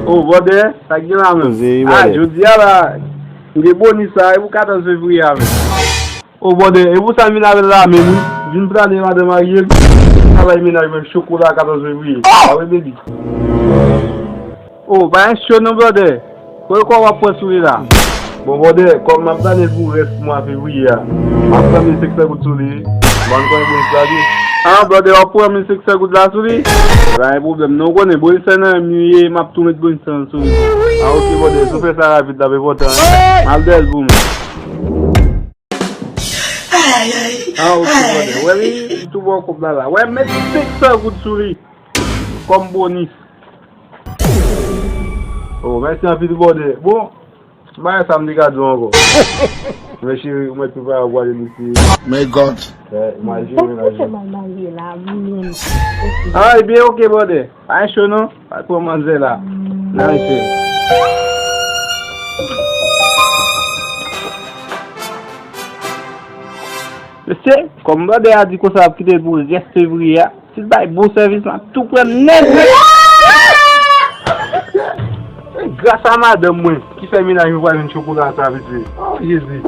Oh, bode, sa gen la men. Jodi a la, nge boni sa, e pou 14 fevriye a men. Oh, bode, e pou sa min ave la men, vin Plané Madanm a ye, travay Mennaj men Chokola 14 fevriye. Awe baby. Oh, ba yon show non bode, kwa wap pon sou la. Bon bode, kom ma Plané pou rest mwa fevriye a. Ma Plané 600 gout sou li, ban kon bon sa di. Ah, brother, wap pou 1600 gout la sou li? Ba yon problem, non konen, bon sen nan miye, map tou met bon sen sou li. Ah, ok, brother, sou fe sa rapid la be votan. Mal del boum. Ah, ok, brother, wè mi, tou bon kop la la. Wè, met 600 gout sou li. Kom bonis. Oh, mersi an piti, brother. Bon, ba yon samdi ka djon ko. Mè chéri, ou mè tou pa wale disi. May God. Ah, bien ok, brother. Pas chaud, non? Pas pour manger là. Non, monsieur, comme brother a dit que ça va quitter pour le 10 février, si vous avez bon service là, tout prend net. Grâce à Madanm, moi, qui fait Mennaj, je vois une chocolat à sa vie. Oh, Jésus.